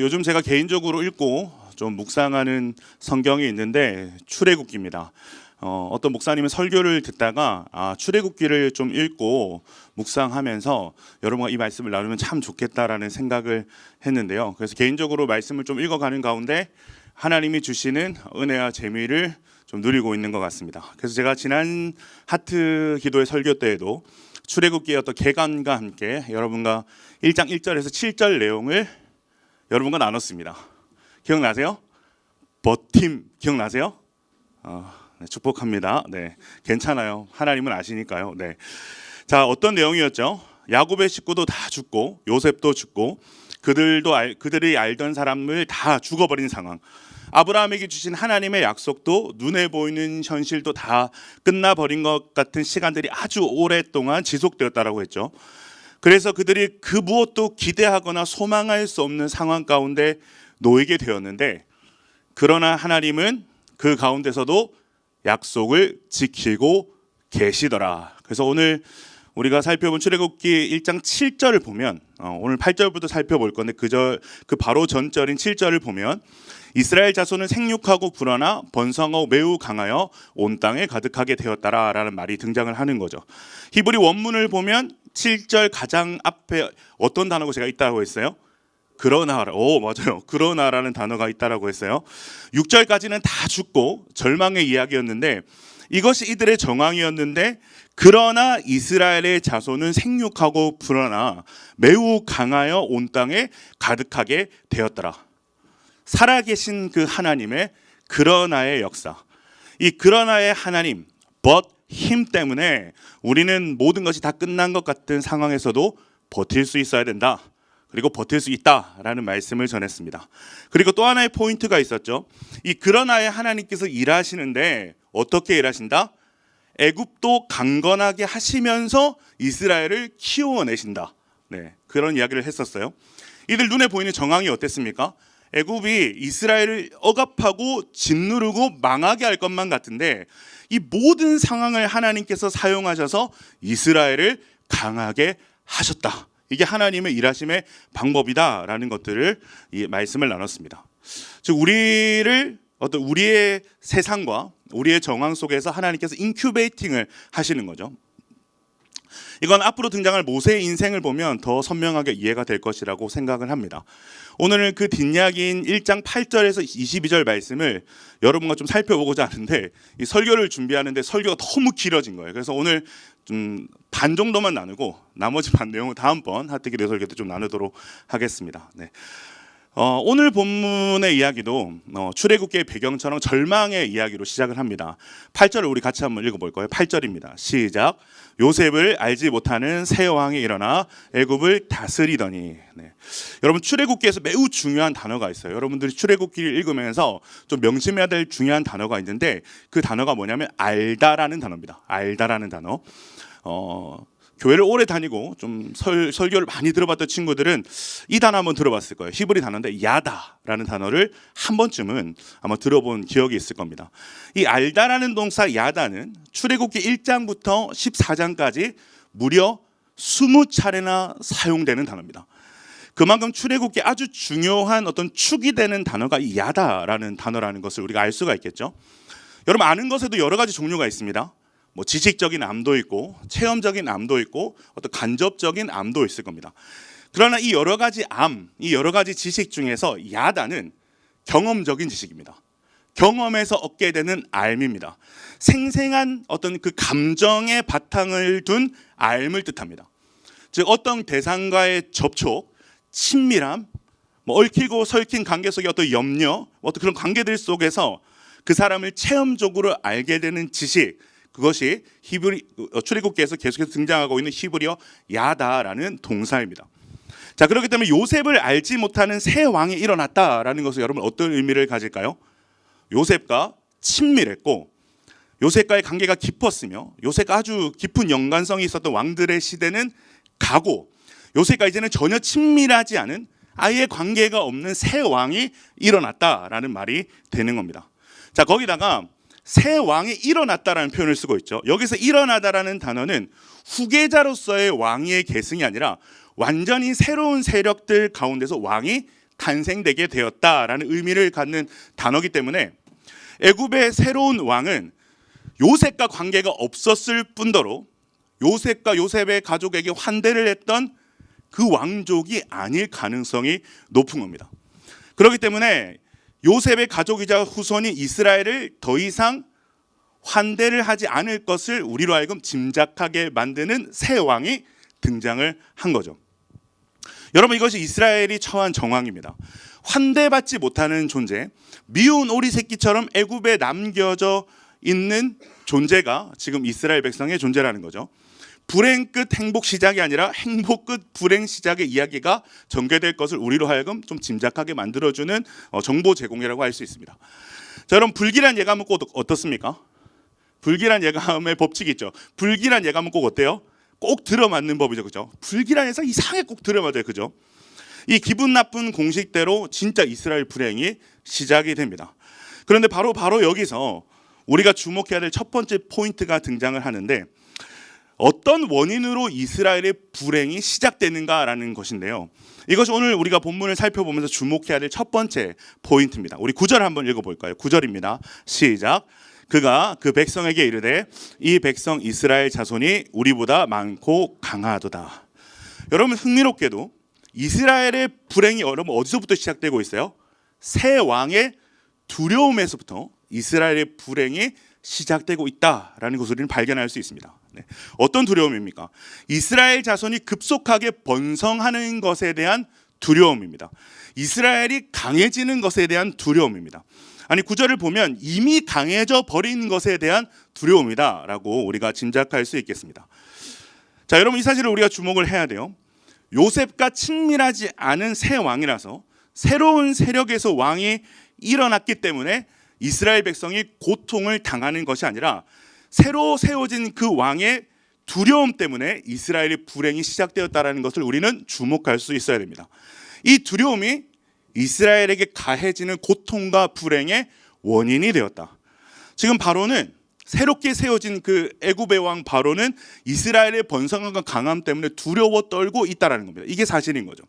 요즘 제가 개인적으로 읽고 좀 묵상하는 성경이 있는데 출애굽기입니다. 어떤 목사님의 설교를 듣다가 출애굽기를 좀 읽고 묵상하면서 여러분과 이 말씀을 나누면 참 좋겠다라는 생각을 했는데요. 그래서 개인적으로 말씀을 좀 읽어가는 가운데 하나님이 주시는 은혜와 재미를 좀 누리고 있는 것 같습니다. 그래서 제가 지난 하트 기도의 설교 때에도 출애굽기의 어떤 개관과 함께 여러분과 1장 1절에서 7절 내용을 여러분과 나눴습니다. 기억나세요? 버팀 기억나세요? 네, 축복합니다. 네, 괜찮아요. 하나님은 아시니까요. 네, 자 어떤 내용이었죠? 야곱의 식구도 다 죽고 요셉도 죽고 그들이 알던 사람을 다 죽어버린 상황. 아브라함에게 주신 하나님의 약속도 눈에 보이는 현실도 다 끝나버린 것 같은 시간들이 아주 오랫동안 지속되었다라고 했죠. 그래서 그들이 그 무엇도 기대하거나 소망할 수 없는 상황 가운데 놓이게 되었는데, 그러나 하나님은 그 가운데서도 약속을 지키고 계시더라. 그래서 오늘 우리가 살펴본 출애굽기 1장 7절을 보면 오늘 8절부터 살펴볼 건데 그 바로 전절인 7절을 보면 이스라엘 자손은 생육하고 불어나 번성하고 매우 강하여 온 땅에 가득하게 되었다라는 말이 등장을 하는 거죠. 히브리 원문을 보면 7절 가장 앞에 어떤 단어가 제가 있다고 했어요? 그러나, 맞아요. 그러나라는 단어가 있다라고 했어요. 6절까지는 다 죽고 절망의 이야기였는데 이것이 이들의 정황이었는데, 그러나 이스라엘의 자손은 생육하고 불어나 매우 강하여 온 땅에 가득하게 되었더라. 살아계신 그 하나님의 그러나의 역사, 이 그러나의 하나님 but 힘 때문에 우리는 모든 것이 다 끝난 것 같은 상황에서도 버틸 수 있어야 된다, 그리고 버틸 수 있다라는 말씀을 전했습니다. 그리고 또 하나의 포인트가 있었죠. 이 그러나의 하나님께서 일하시는데 어떻게 일하신다? 애굽도 강건하게 하시면서 이스라엘을 키워내신다. 네, 그런 이야기를 했었어요. 이들 눈에 보이는 정황이 어땠습니까? 애굽이 이스라엘을 억압하고 짓누르고 망하게 할 것만 같은데 이 모든 상황을 하나님께서 사용하셔서 이스라엘을 강하게 하셨다. 이게 하나님의 일하심의 방법이다라는 것들을 이 말씀을 나눴습니다. 즉 우리의 세상과 우리의 정황 속에서 하나님께서 인큐베이팅을 하시는 거죠. 이건 앞으로 등장할 모세의 인생을 보면 더 선명하게 이해가 될 것이라고 생각을 합니다. 오늘은 그 뒷이야기인 1장 8절에서 22절 말씀을 여러분과 좀 살펴보고자 하는데, 이 설교를 준비하는데 설교가 너무 길어진 거예요. 그래서 오늘 좀 반 정도만 나누고 나머지 반 내용은 다음번 하트기도 설교 때 좀 나누도록 하겠습니다. 네. 오늘 본문의 이야기도 출애굽기의 배경처럼 절망의 이야기로 시작을 합니다. 8절을 우리 같이 한번 읽어볼 거예요. 8절입니다. 시작. 요셉을 알지 못하는 새 왕이 일어나 애굽을 다스리더니. 네. 여러분, 출애굽기에서 매우 중요한 단어가 있어요. 여러분들이 출애굽기를 읽으면서 좀 명심해야 될 중요한 단어가 있는데, 그 단어가 뭐냐면 알다라는 단어입니다. 알다라는 단어. 교회를 오래 다니고 좀 설교를 많이 들어봤던 친구들은 이 단어 한번 들어봤을 거예요. 히브리 단어인데 야다라는 단어를 한 번쯤은 아마 들어본 기억이 있을 겁니다. 이 알다라는 동사 야다는 출애굽기 1장부터 14장까지 무려 20차례나 사용되는 단어입니다. 그만큼 출애굽기 아주 중요한 어떤 축이 되는 단어가 이 야다라는 단어라는 것을 우리가 알 수가 있겠죠. 여러분, 아는 것에도 여러 가지 종류가 있습니다. 뭐 지식적인 암도 있고 체험적인 암도 있고 어떤 간접적인 암도 있을 겁니다. 그러나 이 여러 가지 이 여러 가지 지식 중에서 야다는 경험적인 지식입니다. 경험에서 얻게 되는 알입니다. 생생한 어떤 그 감정의 바탕을 둔 알을 뜻합니다. 즉 어떤 대상과의 접촉, 친밀함, 얽히고 설킨 관계 속의 어떤 염려, 어떤 그런 관계들 속에서 그 사람을 체험적으로 알게 되는 지식, 그것이 출애굽기에서 계속해서 등장하고 있는 히브리어 야다라는 동사입니다. 자, 그렇기 때문에 요셉을 알지 못하는 새 왕이 일어났다라는 것은 여러분 어떤 의미를 가질까요? 요셉과 친밀했고 요셉과의 관계가 깊었으며 요셉과 아주 깊은 연관성이 있었던 왕들의 시대는 가고, 요셉과 이제는 전혀 친밀하지 않은 아예 관계가 없는 새 왕이 일어났다라는 말이 되는 겁니다. 자, 거기다가 새 왕이 일어났다라는 표현을 쓰고 있죠. 여기서 일어나다라는 단어는 후계자로서의 왕위의 계승이 아니라 완전히 새로운 세력들 가운데서 왕이 탄생되게 되었다라는 의미를 갖는 단어이기 때문에 애굽의 새로운 왕은 요셉과 관계가 없었을 뿐더러 요셉과 요셉의 가족에게 환대를 했던 그 왕족이 아닐 가능성이 높은 겁니다. 그렇기 때문에 요셉의 가족이자 후손이 이스라엘을 더 이상 환대를 하지 않을 것을 우리로 하여금 짐작하게 만드는 새 왕이 등장을 한 거죠. 여러분, 이것이 이스라엘이 처한 정황입니다. 환대받지 못하는 존재, 미운 오리 새끼처럼 애굽에 남겨져 있는 존재가 지금 이스라엘 백성의 존재라는 거죠. 불행 끝 행복 시작이 아니라 행복 끝 불행 시작의 이야기가 전개될 것을 우리로 하여금 좀 짐작하게 만들어주는 정보 제공이라고 할 수 있습니다. 자, 여러분, 불길한 예감은 꼭 어떻습니까? 불길한 예감의 법칙이 있죠. 불길한 예감은 꼭 어때요? 꼭 들어맞는 법이죠, 그죠? 불길한 예상 이상하게 꼭 들어맞아요, 그죠? 이 기분 나쁜 공식대로 진짜 이스라엘 불행이 시작이 됩니다. 그런데 바로 여기서 우리가 주목해야 될 첫 번째 포인트가 등장을 하는데, 어떤 원인으로 이스라엘의 불행이 시작되는가라는 것인데요. 이것이 오늘 우리가 본문을 살펴보면서 주목해야 될 첫 번째 포인트입니다. 우리 9절 한번 읽어볼까요? 9절입니다. 시작. 그가 그 백성에게 이르되 이 백성 이스라엘 자손이 우리보다 많고 강하도다. 여러분, 흥미롭게도 이스라엘의 불행이 여러분 어디서부터 시작되고 있어요? 새 왕의 두려움에서부터 이스라엘의 불행이 시작되고 있다라는 것을 우리는 발견할 수 있습니다. 네. 어떤 두려움입니까? 이스라엘 자손이 급속하게 번성하는 것에 대한 두려움입니다. 이스라엘이 강해지는 것에 대한 두려움입니다. 아니, 구절을 보면 이미 강해져 버린 것에 대한 두려움이다라고 우리가 짐작할 수 있겠습니다. 자, 여러분, 이 사실을 우리가 주목을 해야 돼요. 요셉과 친밀하지 않은 새 왕이라서 새로운 세력에서 왕이 일어났기 때문에 이스라엘 백성이 고통을 당하는 것이 아니라 새로 세워진 그 왕의 두려움 때문에 이스라엘의 불행이 시작되었다는 것을 우리는 주목할 수 있어야 됩니다. 이 두려움이 이스라엘에게 가해지는 고통과 불행의 원인이 되었다. 지금 바로는 새롭게 세워진 그 애굽의 왕 바로는 이스라엘의 번성함과 강함 때문에 두려워 떨고 있다는 겁니다. 이게 사실인 거죠.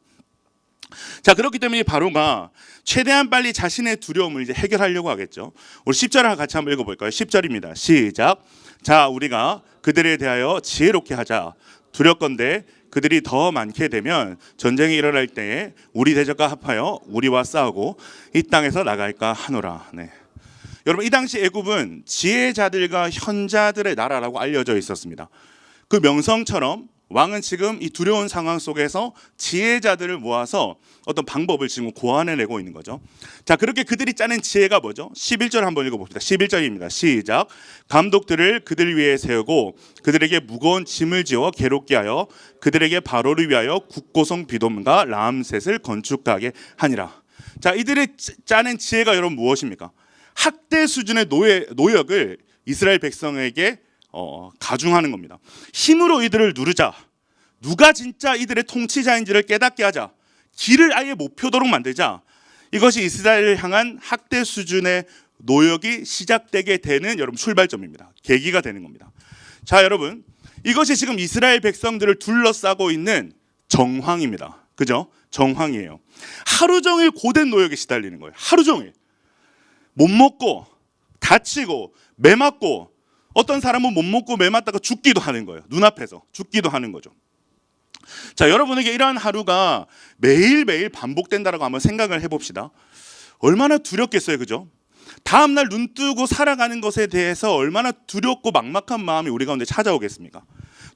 자, 그렇기 때문에 바로가 최대한 빨리 자신의 두려움을 이제 해결하려고 하겠죠. 우리 10절을 같이 한번 읽어볼까요? 10절입니다. 시작. 자, 우리가 그들에 대하여 지혜롭게 하자. 두렵건대 그들이 더 많게 되면 전쟁이 일어날 때에 우리 대적과 합하여 우리와 싸우고 이 땅에서 나갈까 하노라. 네. 여러분, 이 당시 애굽은 지혜자들과 현자들의 나라라고 알려져 있었습니다. 그 명성처럼 왕은 지금 이 두려운 상황 속에서 지혜자들을 모아서 어떤 방법을 지금 고안해내고 있는 거죠. 자, 그렇게 그들이 짜낸 지혜가 뭐죠? 11절 한번 읽어봅시다. 11절입니다. 시작. 감독들을 그들 위에 세우고 그들에게 무거운 짐을 지어 괴롭게 하여 그들에게 바로를 위하여 국고성 비돔과 라암셋을 건축하게 하니라. 자, 이들이 짜낸 지혜가 여러분 무엇입니까? 학대 수준의 노역을 이스라엘 백성에게 가중하는 겁니다. 힘으로 이들을 누르자. 누가 진짜 이들의 통치자인지를 깨닫게 하자. 길을 아예 못 펴도록 만들자. 이것이 이스라엘을 향한 학대 수준의 노역이 시작되게 되는 여러분 출발점입니다. 계기가 되는 겁니다. 자, 여러분, 이것이 지금 이스라엘 백성들을 둘러싸고 있는 정황입니다. 그죠? 정황이에요. 하루 종일 고된 노역에 시달리는 거예요. 하루 종일. 못 먹고 다치고 매 맞고, 어떤 사람은 못 먹고 매 맞다가 죽기도 하는 거예요. 눈앞에서 죽기도 하는 거죠. 자, 여러분에게 이러한 하루가 매일매일 반복된다라고 한번 생각을 해봅시다. 얼마나 두렵겠어요, 그죠? 다음날 눈 뜨고 살아가는 것에 대해서 얼마나 두렵고 막막한 마음이 우리 가운데 찾아오겠습니까?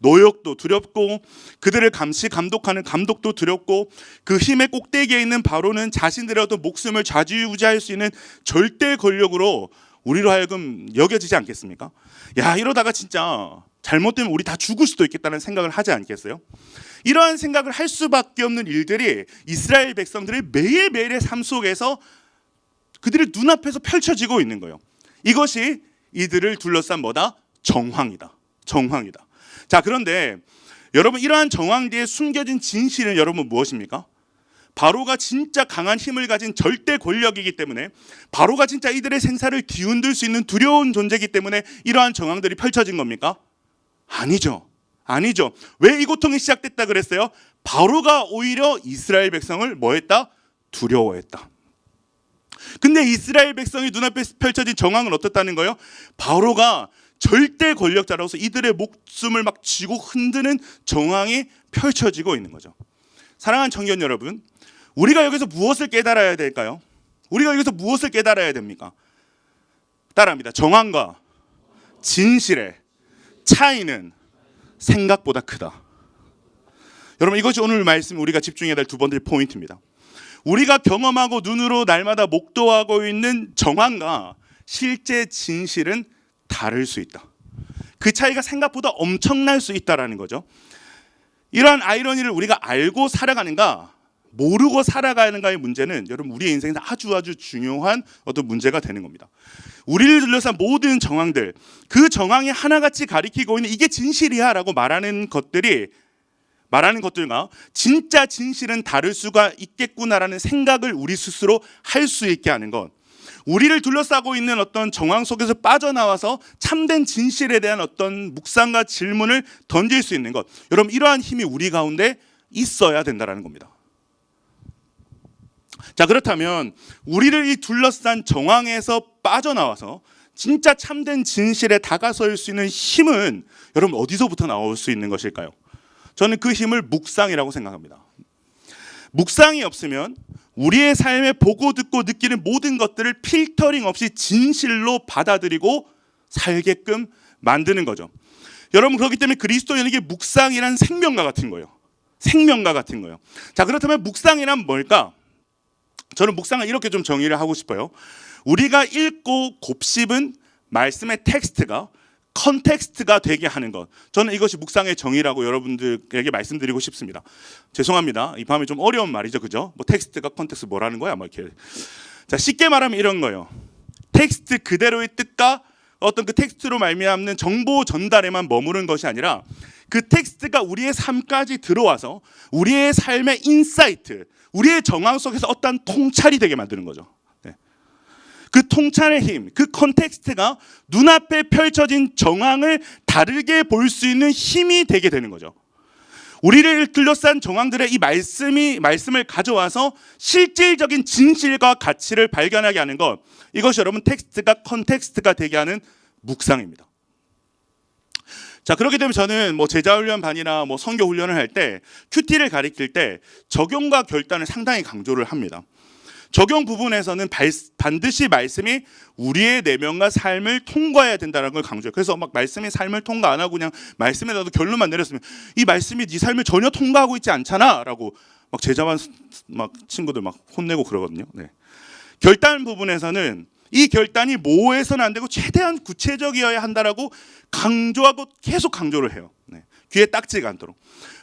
노역도 두렵고 그들을 감시 감독하는 감독도 두렵고 그 힘의 꼭대기에 있는 바로는 자신들의 어떤 목숨을 좌지우지할 수 있는 절대 권력으로 우리로 하여금 여겨지지 않겠습니까? 야, 이러다가 진짜 잘못되면 우리 다 죽을 수도 있겠다는 생각을 하지 않겠어요? 이러한 생각을 할 수밖에 없는 일들이 이스라엘 백성들의 매일매일의 삶 속에서 그들의 눈앞에서 펼쳐지고 있는 거예요. 이것이 이들을 둘러싼 뭐다? 정황이다. 정황이다. 자, 그런데 여러분, 이러한 정황 뒤에 숨겨진 진실은 여러분 무엇입니까? 바로가 진짜 강한 힘을 가진 절대 권력이기 때문에, 바로가 진짜 이들의 생사를 뒤흔들 수 있는 두려운 존재이기 때문에 이러한 정황들이 펼쳐진 겁니까? 아니죠. 아니죠. 왜 이 고통이 시작됐다 그랬어요? 바로가 오히려 이스라엘 백성을 뭐했다? 두려워했다. 근데 이스라엘 백성이 눈앞에 펼쳐진 정황은 어떻다는 거예요? 바로가 절대 권력자로서 이들의 목숨을 막 쥐고 흔드는 정황이 펼쳐지고 있는 거죠. 사랑하는 청년 여러분, 우리가 여기서 무엇을 깨달아야 될까요? 우리가 여기서 무엇을 깨달아야 됩니까? 따라합니다. 정황과 진실의 차이는 생각보다 크다. 여러분, 이것이 오늘 말씀 우리가 집중해야 될 두 번째 포인트입니다. 우리가 경험하고 눈으로 날마다 목도하고 있는 정황과 실제 진실은 다를 수 있다. 그 차이가 생각보다 엄청날 수 있다라는 거죠. 이러한 아이러니를 우리가 알고 살아가는가 모르고 살아가는가의 문제는 여러분 우리의 인생에서 아주 중요한 어떤 문제가 되는 겁니다. 우리를 둘러싼 모든 정황들, 그 정황이 하나같이 가리키고 있는 이게 진실이야 라고 말하는 것들과 진짜 진실은 다를 수가 있겠구나라는 생각을 우리 스스로 할 수 있게 하는 것, 우리를 둘러싸고 있는 어떤 정황 속에서 빠져나와서 참된 진실에 대한 어떤 묵상과 질문을 던질 수 있는 것, 여러분 이러한 힘이 우리 가운데 있어야 된다는 겁니다. 자, 그렇다면 우리를 이 둘러싼 정황에서 빠져나와서 진짜 참된 진실에 다가설 수 있는 힘은 여러분 어디서부터 나올 수 있는 것일까요? 저는 그 힘을 묵상이라고 생각합니다. 묵상이 없으면 우리의 삶에 보고 듣고 느끼는 모든 것들을 필터링 없이 진실로 받아들이고 살게끔 만드는 거죠. 여러분, 그렇기 때문에 그리스도인에게 묵상이란 생명과 같은 거예요. 생명과 같은 거예요. 자, 그렇다면 묵상이란 뭘까? 저는 묵상을 이렇게 좀 정의를 하고 싶어요. 우리가 읽고 곱씹은 말씀의 텍스트가 컨텍스트가 되게 하는 것, 저는 이것이 묵상의 정의라고 여러분들에게 말씀드리고 싶습니다. 죄송합니다. 이 밤에 좀 어려운 말이죠, 그죠? 뭐 텍스트가 컨텍스트 뭐라는 거야, 뭐 이렇게. 자, 쉽게 말하면 이런 거예요. 텍스트 그대로의 뜻과 어떤 그 텍스트로 말미암는 정보 전달에만 머무른 것이 아니라 그 텍스트가 우리의 삶까지 들어와서 우리의 삶의 인사이트, 우리의 정황 속에서 어떤 통찰이 되게 만드는 거죠. 그 통찰의 힘, 그 컨텍스트가 눈앞에 펼쳐진 정황을 다르게 볼 수 있는 힘이 되게 되는 거죠. 우리를 둘러싼 정황들의 이 말씀을 가져와서 실질적인 진실과 가치를 발견하게 하는 것, 이것이 여러분 텍스트가 컨텍스트가 되게 하는 묵상입니다. 자, 그렇기 때문에 저는 뭐 제자훈련반이나 뭐 선교훈련을 할 때 큐티를 가리킬 때 적용과 결단을 상당히 강조를 합니다. 적용 부분에서는 반드시 말씀이 우리의 내면과 삶을 통과해야 된다는 걸 강조해요. 그래서 막 말씀이 삶을 통과 안 하고 그냥 말씀에다도 결론만 내렸으면 이 말씀이 네 삶을 전혀 통과하고 있지 않잖아 라고 막 제자반 막 친구들 막 혼내고 그러거든요. 네. 결단 부분에서는 이 결단이 모호해서는 안 되고 최대한 구체적이어야 한다라고 강조하고 계속 강조를 해요. 네. 귀에 딱지가 않도록.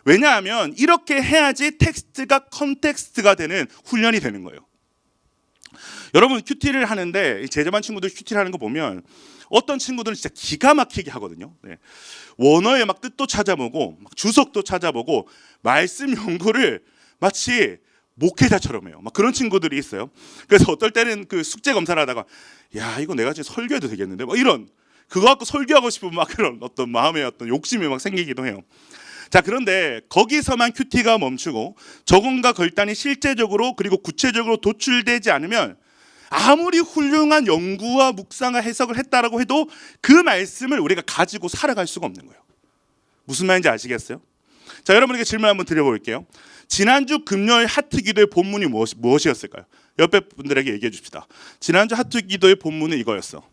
왜냐하면 이렇게 해야지 텍스트가 컨텍스트가 되는 훈련이 되는 거예요. 여러분, 큐티를 하는데 제자반 친구들 큐티를 하는 거 보면 어떤 친구들은 진짜 기가 막히게 하거든요. 네. 원어의 막 뜻도 찾아보고 막 주석도 찾아보고 말씀 연구를 마치 목회자처럼 해요. 막 그런 친구들이 있어요. 그래서 어떨 때는 그 숙제 검사를 하다가 야, 이거 내가 지금 설교해도 되겠는데 막 이런 그거 갖고 설교하고 싶은 막 그런 어떤 마음의 어떤 욕심이 막 생기기도 해요. 자, 그런데 거기서만 큐티가 멈추고 적응과 결단이 실제적으로 그리고 구체적으로 도출되지 않으면 아무리 훌륭한 연구와 묵상과 해석을 했다라고 해도 그 말씀을 우리가 가지고 살아갈 수가 없는 거예요. 무슨 말인지 아시겠어요? 자, 여러분에게 질문 한번 드려볼게요. 지난주 금요일 하트 기도의 본문이 무엇이었을까요? 옆에 분들에게 얘기해 줍시다. 지난주 하트 기도의 본문은 이거였어.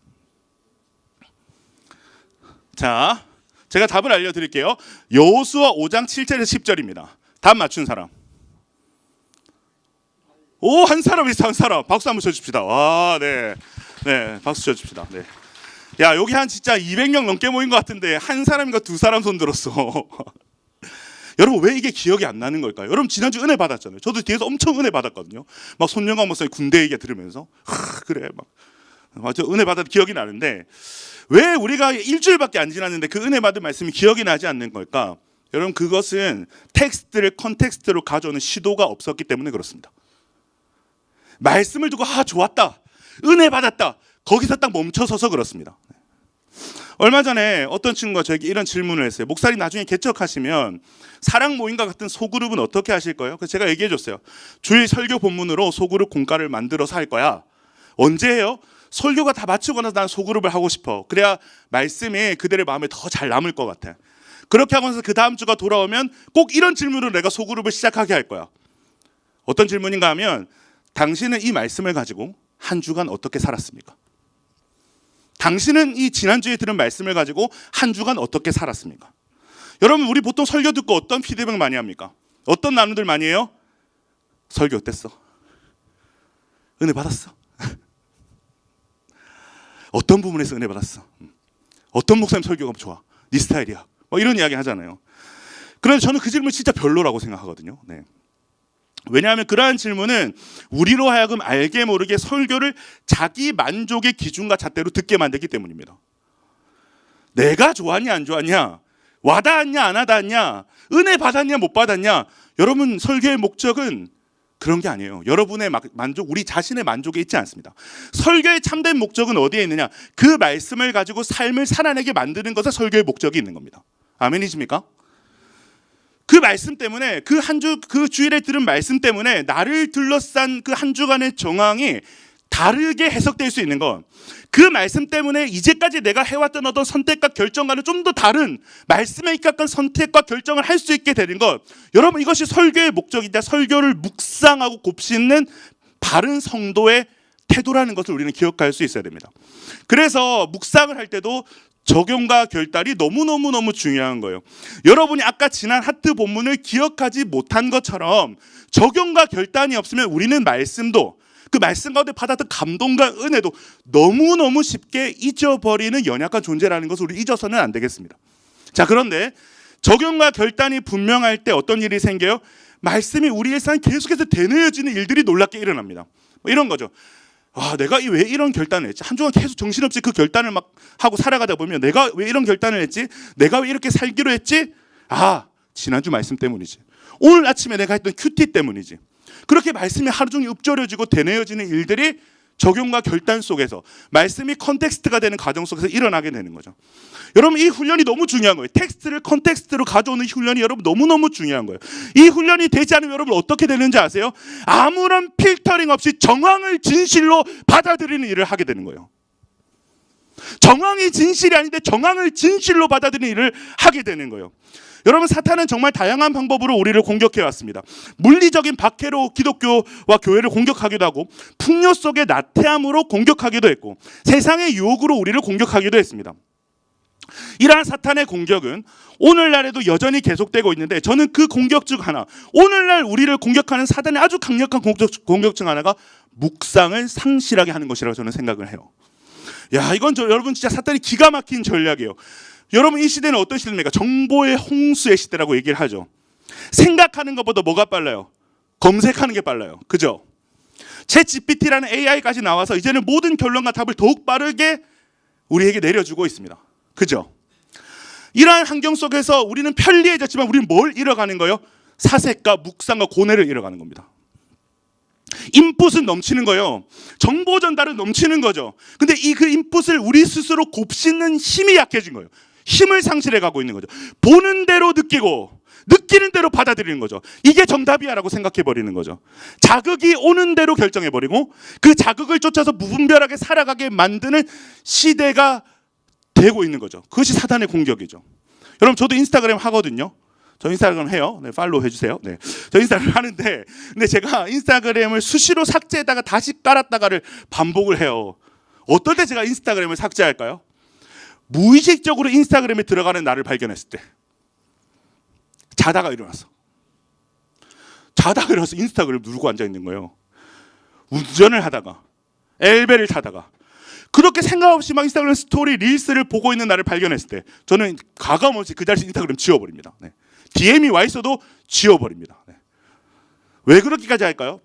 자, 제가 답을 알려드릴게요. 여호수아 5장 7절에서 10절입니다. 답 맞춘 사람. 오, 한 사람 있어, 한 사람. 박수 한번 쳐줍시다. 와, 네, 네, 박수 쳐줍시다. 네. 야, 여기 한 진짜 200명 넘게 모인 것 같은데 한 사람인가 두 사람 손 들었어. 여러분, 왜 이게 기억이 안 나는 걸까요? 여러분, 지난주 은혜 받았잖아요. 저도 뒤에서 엄청 은혜 받았거든요. 막 손영광 목사님 군대 얘기 들으면서 그래 막 맞아, 은혜 받았 기억이 나는데 왜 우리가 일주일밖에 안 지났는데 그 은혜 받은 말씀이 기억이 나지 않는 걸까? 여러분, 그것은 텍스트를 컨텍스트로 가져오는 시도가 없었기 때문에 그렇습니다. 말씀을 두고 좋았다, 은혜 받았다, 거기서 딱 멈춰서서 그렇습니다. 얼마 전에 어떤 친구가 저에게 이런 질문을 했어요. 목사님 나중에 개척하시면 사랑 모임과 같은 소그룹은 어떻게 하실 거예요? 그래서 제가 얘기해 줬어요. 주일 설교 본문으로 소그룹 공과를 만들어서 할 거야. 언제 해요? 설교가 다 마치고 나서 난 소그룹을 하고 싶어. 그래야 말씀이 그들의 마음에 더 잘 남을 것 같아. 그렇게 하고 나서 그 다음 주가 돌아오면 꼭 이런 질문으로 내가 소그룹을 시작하게 할 거야. 어떤 질문인가 하면 당신은 이 말씀을 가지고 한 주간 어떻게 살았습니까? 당신은 이 지난주에 들은 말씀을 가지고 한 주간 어떻게 살았습니까? 여러분, 우리 보통 설교 듣고 어떤 피드백 많이 합니까? 어떤 나눔들 많이 해요? 설교 어땠어? 은혜 받았어? 어떤 부분에서 은혜 받았어? 어떤 목사님 설교가 좋아? 네 스타일이야. 뭐 이런 이야기 하잖아요. 그런데 저는 그 질문 진짜 별로라고 생각하거든요. 네. 왜냐하면 그러한 질문은 우리로 하여금 알게 모르게 설교를 자기 만족의 기준과 잣대로 듣게 만들기 때문입니다. 내가 좋았냐 안 좋았냐, 와닿았냐 안 와닿았냐, 은혜 받았냐 못 받았냐. 여러분, 설교의 목적은 그런 게 아니에요. 여러분의 만족, 우리 자신의 만족에 있지 않습니다. 설교의 참된 목적은 어디에 있느냐? 그 말씀을 가지고 삶을 살아내게 만드는 것에 설교의 목적이 있는 겁니다. 아멘이십니까? 그 말씀 때문에 그 주일에 들은 말씀 때문에 나를 둘러싼 그 한 주간의 정황이 다르게 해석될 수 있는 건, 그 말씀 때문에 이제까지 내가 해왔던 어떤 선택과 결정과는 좀 더 다른 말씀에 입각한 선택과 결정을 할 수 있게 되는 것. 여러분, 이것이 설교의 목적이다. 설교를 묵상하고 곱씹는 바른 성도의 태도라는 것을 우리는 기억할 수 있어야 됩니다. 그래서 묵상을 할 때도 적용과 결단이 너무너무 중요한 거예요. 여러분이 아까 지난 하트 본문을 기억하지 못한 것처럼 적용과 결단이 없으면 우리는 말씀도, 그 말씀 가운데 받았던 감동과 은혜도 너무너무 쉽게 잊어버리는 연약한 존재라는 것을 우리 잊어서는 안 되겠습니다. 자, 그런데 적용과 결단이 분명할 때 어떤 일이 생겨요? 말씀이 우리 일상에 계속해서 되뇌어지는 일들이 놀랍게 일어납니다. 뭐 이런 거죠. 내가 왜 이런 결단을 했지? 한 주간 계속 정신없이 그 결단을 막 하고 살아가다 보면 내가 왜 이런 결단을 했지? 내가 왜 이렇게 살기로 했지? 지난주 말씀 때문이지. 오늘 아침에 내가 했던 큐티 때문이지. 그렇게 말씀이 하루 종일 읊조려지고 되뇌어지는 일들이 적용과 결단 속에서, 말씀이 컨텍스트가 되는 과정 속에서 일어나게 되는 거죠. 여러분, 이 훈련이 너무 중요한 거예요. 텍스트를 컨텍스트로 가져오는 훈련이 여러분 너무너무 중요한 거예요. 이 훈련이 되지 않으면 여러분 어떻게 되는지 아세요? 아무런 필터링 없이 정황을 진실로 받아들이는 일을 하게 되는 거예요. 정황이 진실이 아닌데 정황을 진실로 받아들이는 일을 하게 되는 거예요. 여러분, 사탄은 정말 다양한 방법으로 우리를 공격해 왔습니다. 물리적인 박해로 기독교와 교회를 공격하기도 하고, 풍요 속의 나태함으로 공격하기도 했고, 세상의 유혹으로 우리를 공격하기도 했습니다. 이러한 사탄의 공격은 오늘날에도 여전히 계속되고 있는데, 저는 그 공격 중 하나, 오늘날 우리를 공격하는 사단의 아주 강력한 공격 중 하나가 묵상을 상실하게 하는 것이라고 저는 생각을 해요. 이건 여러분 진짜 사탄이 기가 막힌 전략이에요. 여러분, 이 시대는 어떤 시대입니까? 정보의 홍수의 시대라고 얘기를 하죠. 생각하는 것보다 뭐가 빨라요? 검색하는 게 빨라요. 그죠? 챗GPT라는 AI까지 나와서 이제는 모든 결론과 답을 더욱 빠르게 우리에게 내려주고 있습니다. 그죠? 이러한 환경 속에서 우리는 편리해졌지만 우리는 뭘 잃어가는 거예요? 사색과 묵상과 고뇌를 잃어가는 겁니다. 인풋은 넘치는 거예요. 정보 전달은 넘치는 거죠. 근데 그 인풋을 우리 스스로 곱씹는 힘이 약해진 거예요. 힘을 상실해 가고 있는 거죠. 보는 대로 느끼고 느끼는 대로 받아들이는 거죠. 이게 정답이야 라고 생각해 버리는 거죠. 자극이 오는 대로 결정해 버리고 그 자극을 쫓아서 무분별하게 살아가게 만드는 시대가 되고 있는 거죠. 그것이 사단의 공격이죠. 여러분, 저도 인스타그램 하거든요. 저 인스타그램 해요. 네, 팔로우 해주세요. 네, 저 인스타그램 하는데, 근데 제가 인스타그램을 수시로 삭제했다가 다시 깔았다가를 반복을 해요. 어떨 때 제가 인스타그램을 삭제할까요? 무의식적으로 인스타그램에 들어가는 나를 발견했을 때. 자다가 일어나서 인스타그램 누르고 앉아 있는 거예요. 운전을 하다가, 엘베를 타다가, 그렇게 생각 없이 막 인스타그램 스토리, 릴스를 보고 있는 나를 발견했을 때 저는 가감없이 그 자리에서 인스타그램 지워버립니다. 네. DM이 와 있어도 지워버립니다. 네. 왜 그렇게까지 할까요?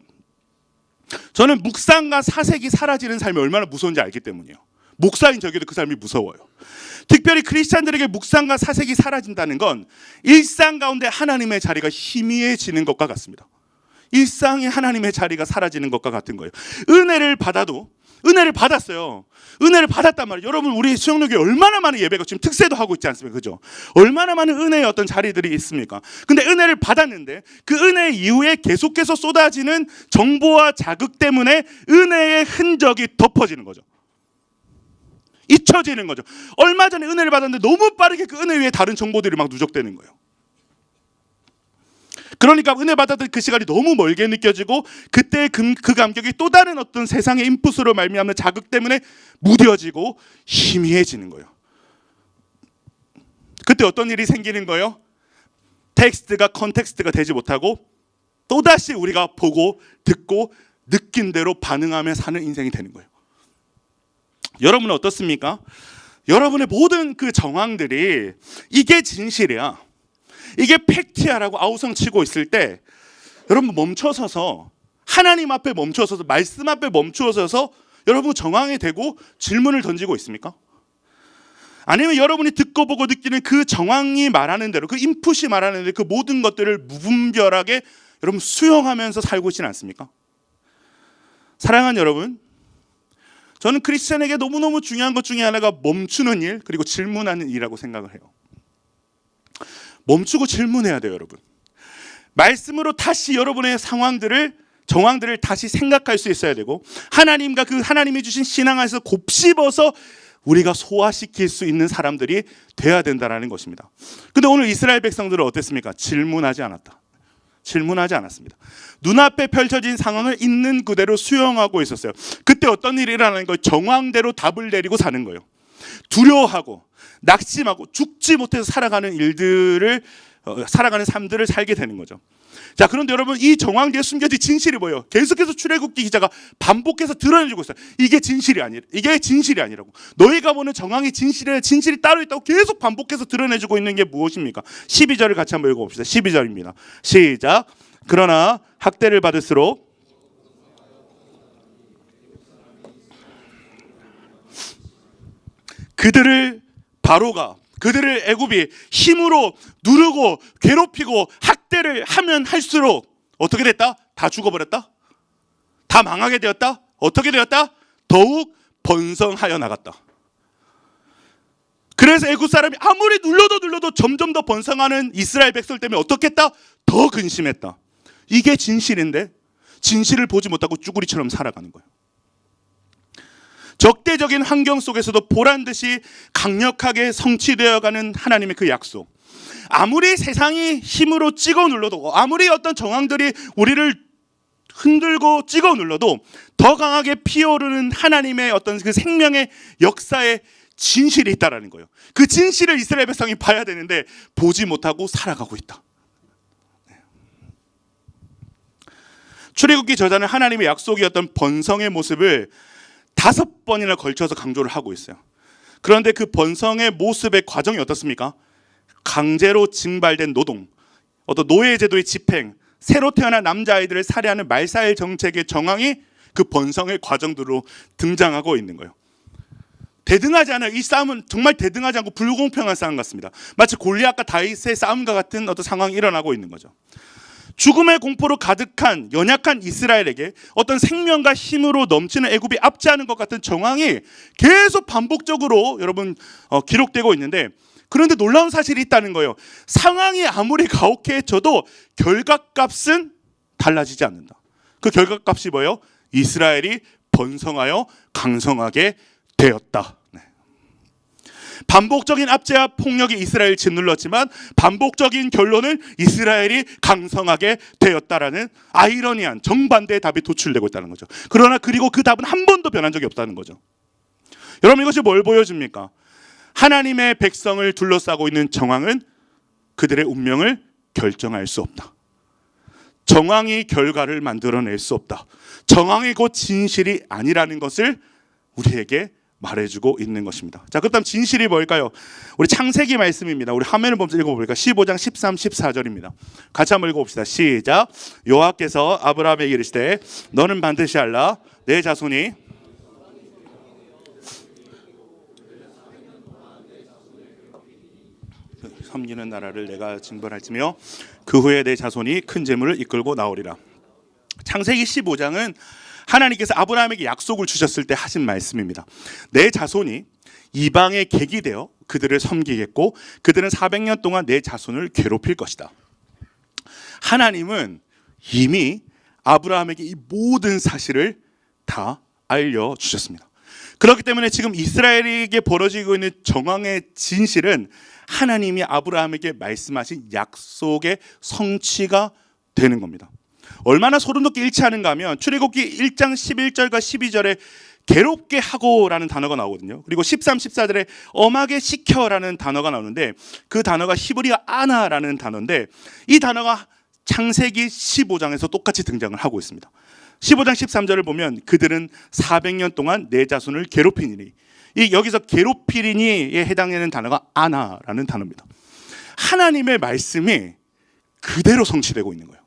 저는 묵상과 사색이 사라지는 삶이 얼마나 무서운지 알기 때문이에요. 목사인 저에게도 그 삶이 무서워요. 특별히 크리스찬들에게 묵상과 사색이 사라진다는 건 일상 가운데 하나님의 자리가 희미해지는 것과 같습니다. 일상의 하나님의 자리가 사라지는 것과 같은 거예요. 은혜를 받았어요. 은혜를 받았단 말이에요. 여러분, 우리 수영록에 얼마나 많은 예배가 지금 특세도 하고 있지 않습니까? 그죠? 얼마나 많은 은혜의 어떤 자리들이 있습니까? 근데 은혜를 받았는데 그 은혜 이후에 계속해서 쏟아지는 정보와 자극 때문에 은혜의 흔적이 덮어지는 거죠. 잊혀지는 거죠. 얼마 전에 은혜를 받았는데 너무 빠르게 그 은혜 위에 다른 정보들이 막 누적되는 거예요. 그러니까 은혜 받았던 그 시간이 너무 멀게 느껴지고 그때 그 감격이 또 다른 어떤 세상의 인풋으로 말미암는 자극 때문에 무뎌지고 희미해지는 거예요. 그때 어떤 일이 생기는 거예요? 텍스트가 컨텍스트가 되지 못하고 또다시 우리가 보고 듣고 느낀 대로 반응하며 사는 인생이 되는 거예요. 여러분은 어떻습니까? 여러분의 모든 그 정황들이 이게 진실이야, 이게 팩트야라고 아우성치고 있을 때 여러분 멈춰서서 하나님 앞에 멈춰서서 말씀 앞에 멈추어서서 여러분 정황에 대고 질문을 던지고 있습니까? 아니면 여러분이 듣고 보고 느끼는 그 정황이 말하는 대로, 그 인풋이 말하는 대로 그 모든 것들을 무분별하게 여러분 수용하면서 살고 있지는 않습니까? 사랑하는 여러분, 저는 크리스찬에게 너무너무 중요한 것 중에 하나가 멈추는 일, 그리고 질문하는 일이라고 생각을 해요. 멈추고 질문해야 돼요, 여러분. 말씀으로 다시 여러분의 정황들을 다시 생각할 수 있어야 되고, 하나님과 그 하나님이 주신 신앙 안에서 곱씹어서 우리가 소화시킬 수 있는 사람들이 돼야 된다는 것입니다. 근데 오늘 이스라엘 백성들은 어땠습니까? 질문하지 않았습니다. 눈앞에 펼쳐진 상황을 있는 그대로 수용하고 있었어요. 그때 어떤 일이 일어나는 거예요? 정황대로 답을 내리고 사는 거예요. 두려워하고 낙심하고 죽지 못해서 살아가는 삶들을 살게 되는 거죠. 자, 그런데 여러분, 이 정황 뒤에 숨겨진 진실이 뭐예요? 계속해서 출애굽기 기자가 반복해서 드러내주고 있어요. 이게 진실이 아니라고. 너희가 보는 정황이 진실이 따로 있다고 계속 반복해서 드러내주고 있는 게 무엇입니까? 12절을 같이 한번 읽어봅시다. 12절입니다. 시작. 그러나 학대를 받을수록 그들을 애굽이 힘으로 누르고 괴롭히고 학대를 하면 할수록 어떻게 됐다? 다 죽어버렸다? 다 망하게 되었다? 어떻게 되었다? 더욱 번성하여 나갔다. 그래서 애굽 사람이 아무리 눌러도 점점 더 번성하는 이스라엘 백성 때문에 어떻게 했다? 더 근심했다. 이게 진실인데 진실을 보지 못하고 쭈구리처럼 살아가는 거예요. 적대적인 환경 속에서도 보란듯이 강력하게 성취되어가는 하나님의 그 약속. 아무리 세상이 힘으로 찍어 눌러도, 아무리 어떤 정황들이 우리를 흔들고 찍어 눌러도 더 강하게 피어오르는 하나님의 어떤 그 생명의 역사에 진실이 있다라는 거예요. 그 진실을 이스라엘 백성이 봐야 되는데 보지 못하고 살아가고 있다. 출애굽기 저자는 하나님의 약속이었던 번성의 모습을 5번이나 걸쳐서 강조를 하고 있어요. 그런데 그 번성의 모습의 과정이 어떻습니까? 강제로 징발된 노동, 어떤 노예제도의 집행, 새로 태어난 남자아이들을 살해하는 말살 정책의 정황이 그 번성의 과정들로 등장하고 있는 거예요. 대등하지 않아요. 이 싸움은 정말 대등하지 않고 불공평한 싸움 같습니다. 마치 골리앗과 다윗의 싸움과 같은 어떤 상황이 일어나고 있는 거죠. 죽음의 공포로 가득한 연약한 이스라엘에게 어떤 생명과 힘으로 넘치는 애굽이 압제하는 것 같은 정황이 계속 반복적으로 여러분 기록되고 있는데, 그런데 놀라운 사실이 있다는 거예요. 상황이 아무리 가혹해져도 결과값은 달라지지 않는다. 그 결과값이 뭐예요? 이스라엘이 번성하여 강성하게 되었다. 반복적인 압제와 폭력이 이스라엘을 짓눌렀지만 반복적인 결론은 이스라엘이 강성하게 되었다라는 아이러니한 정반대의 답이 도출되고 있다는 거죠. 그러나 그리고 그 답은 한 번도 변한 적이 없다는 거죠. 여러분, 이것이 뭘 보여줍니까? 하나님의 백성을 둘러싸고 있는 정황은 그들의 운명을 결정할 수 없다. 정황이 결과를 만들어낼 수 없다. 정황이 곧 진실이 아니라는 것을 우리에게 말해주고 있는 것입니다. 자, 그렇다면 진실이 뭘까요? 우리 창세기 말씀입니다. 우리 화면을 보면서 읽어볼까요? 15장 13, 14절입니다. 같이 한번 읽어봅시다. 시작. 여호와께서 아브라함에게 이르시되 너는 반드시 알라. 내 자손이 섬기는 나라를 내가 징벌할지며 그 후에 내 자손이 큰 재물을 이끌고 나오리라. 창세기 15장은 하나님께서 아브라함에게 약속을 주셨을 때 하신 말씀입니다. 내 자손이 이방의 객이 되어 그들을 섬기겠고 그들은 400년 동안 내 자손을 괴롭힐 것이다. 하나님은 이미 아브라함에게 이 모든 사실을 다 알려주셨습니다. 그렇기 때문에 지금 이스라엘에게 벌어지고 있는 정황의 진실은 하나님이 아브라함에게 말씀하신 약속의 성취가 되는 겁니다. 얼마나 소름돋게 일치하는가 하면 출애굽기 1장 11절과 12절에 괴롭게 하고라는 단어가 나오거든요. 그리고 13, 14절에 엄하게 시켜라는 단어가 나오는데 그 단어가 히브리어 아나라는 단어인데 이 단어가 창세기 15장에서 똑같이 등장을 하고 있습니다. 15장 13절을 보면 그들은 400년 동안 내 자손을 괴롭히니니, 이 여기서 괴롭히리니에 해당하는 단어가 아나라는 단어입니다. 하나님의 말씀이 그대로 성취되고 있는 거예요.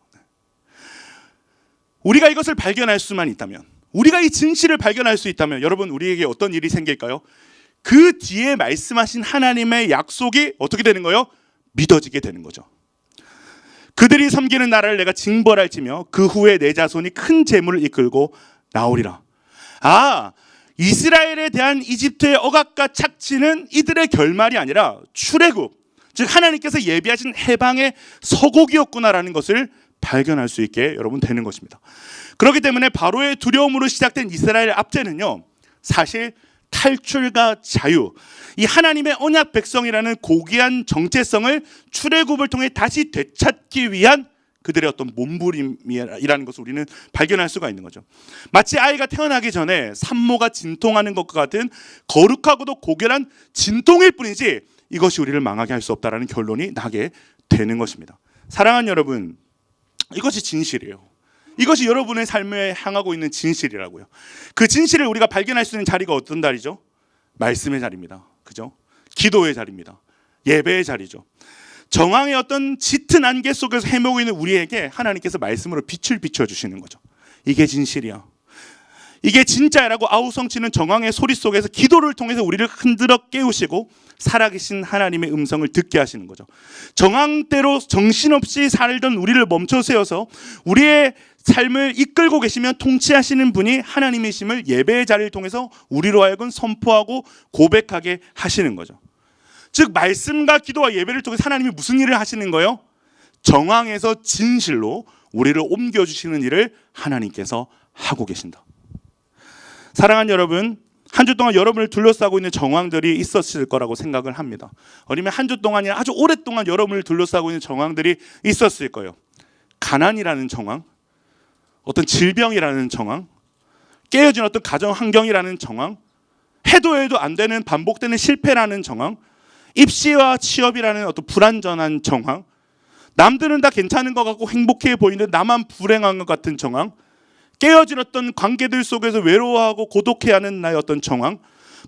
우리가 이것을 발견할 수만 있다면, 우리가 이 진실을 발견할 수 있다면 여러분 우리에게 어떤 일이 생길까요? 그 뒤에 말씀하신 하나님의 약속이 어떻게 되는 거예요? 믿어지게 되는 거죠. 그들이 섬기는 나라를 내가 징벌할지며 그 후에 내 자손이 큰 재물을 이끌고 나오리라. 이스라엘에 대한 이집트의 억압과 착취는 이들의 결말이 아니라 출애굽, 즉 하나님께서 예비하신 해방의 서곡이었구나라는 것을 발견할 수 있게 여러분 되는 것입니다. 그렇기 때문에 바로의 두려움으로 시작된 이스라엘 압제는요, 사실 탈출과 자유, 이 하나님의 언약 백성이라는 고귀한 정체성을 출애굽을 통해 다시 되찾기 위한 그들의 어떤 몸부림이라는 것을 우리는 발견할 수가 있는 거죠. 마치 아이가 태어나기 전에 산모가 진통하는 것과 같은 거룩하고도 고결한 진통일 뿐이지 이것이 우리를 망하게 할 수 없다라는 결론이 나게 되는 것입니다. 사랑하는 여러분, 이것이 진실이에요. 이것이 여러분의 삶에 향하고 있는 진실이라고요. 그 진실을 우리가 발견할 수 있는 자리가 어떤 자리죠? 말씀의 자리입니다. 그죠? 기도의 자리입니다. 예배의 자리죠. 정황의 어떤 짙은 안개 속에서 헤매고 있는 우리에게 하나님께서 말씀으로 빛을 비춰주시는 거죠. 이게 진실이야, 이게 진짜라고 아우성치는 정황의 소리 속에서 기도를 통해서 우리를 흔들어 깨우시고 살아계신 하나님의 음성을 듣게 하시는 거죠. 정황대로 정신없이 살던 우리를 멈춰 세워서 우리의 삶을 이끌고 계시면 통치하시는 분이 하나님이심을 예배의 자리를 통해서 우리로 하여금 선포하고 고백하게 하시는 거죠. 즉 말씀과 기도와 예배를 통해서 하나님이 무슨 일을 하시는 거예요? 정황에서 진실로 우리를 옮겨주시는 일을 하나님께서 하고 계신다. 사랑하는 여러분, 한 주 동안 여러분을 둘러싸고 있는 정황들이 있었을 거라고 생각을 합니다. 아니면 한 주 동안이 아주 오랫동안 여러분을 둘러싸고 있는 정황들이 있었을 거예요. 가난이라는 정황, 어떤 질병이라는 정황, 깨어진 어떤 가정 환경이라는 정황, 해도 해도 안 되는 반복되는 실패라는 정황, 입시와 취업이라는 어떤 불완전한 정황, 남들은 다 괜찮은 것 같고 행복해 보이는데 나만 불행한 것 같은 정황, 깨어진 어떤 관계들 속에서 외로워하고 고독해하는 나의 어떤 정황,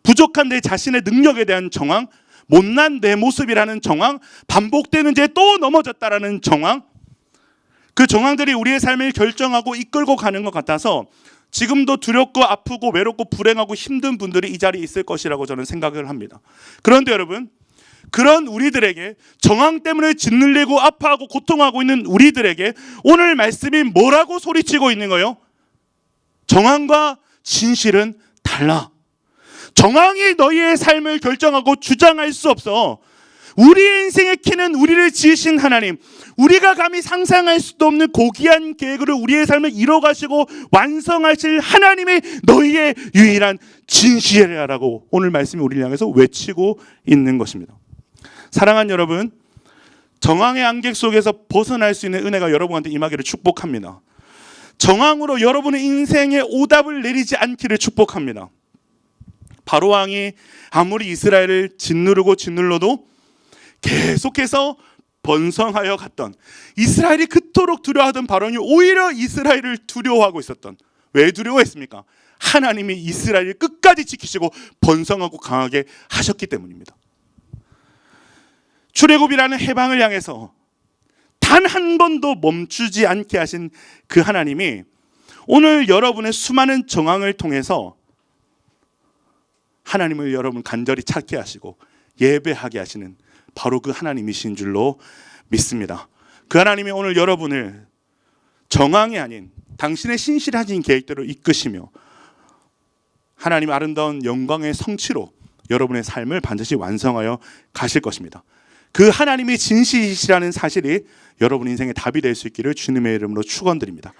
부족한 내 자신의 능력에 대한 정황, 못난 내 모습이라는 정황, 반복되는 죄에 또 넘어졌다라는 정황, 그 정황들이 우리의 삶을 결정하고 이끌고 가는 것 같아서 지금도 두렵고 아프고 외롭고 불행하고 힘든 분들이 이 자리에 있을 것이라고 저는 생각을 합니다. 그런데 여러분, 그런 우리들에게, 정황 때문에 짓눌리고 아파하고 고통하고 있는 우리들에게 오늘 말씀이 뭐라고 소리치고 있는 거예요? 정황과 진실은 달라. 정황이 너희의 삶을 결정하고 주장할 수 없어. 우리의 인생의 키는 우리를 지으신 하나님, 우리가 감히 상상할 수도 없는 고귀한 계획으로 우리의 삶을 이뤄가시고 완성하실 하나님이 너희의 유일한 진실이라고 오늘 말씀이 우리를 향해서 외치고 있는 것입니다. 사랑하는 여러분, 정황의 안개 속에서 벗어날 수 있는 은혜가 여러분한테 임하기를 축복합니다. 정황으로 여러분의 인생에 오답을 내리지 않기를 축복합니다. 바로왕이 아무리 이스라엘을 짓누르고 계속해서 번성하여 갔던, 이스라엘이 그토록 두려워하던 바로왕이 오히려 이스라엘을 두려워하고 있었던, 왜 두려워했습니까? 하나님이 이스라엘을 끝까지 지키시고 번성하고 강하게 하셨기 때문입니다. 출애굽이라는 해방을 향해서 단 한 번도 멈추지 않게 하신 그 하나님이 오늘 여러분의 수많은 정황을 통해서 하나님을 여러분 간절히 찾게 하시고 예배하게 하시는 바로 그 하나님이신 줄로 믿습니다. 그 하나님이 오늘 여러분을 정황이 아닌 당신의 신실하신 계획대로 이끄시며 하나님 아름다운 영광의 성취로 여러분의 삶을 반드시 완성하여 가실 것입니다. 그 하나님이 진실이시라는 사실이 여러분 인생의 답이 될 수 있기를 주님의 이름으로 축원드립니다.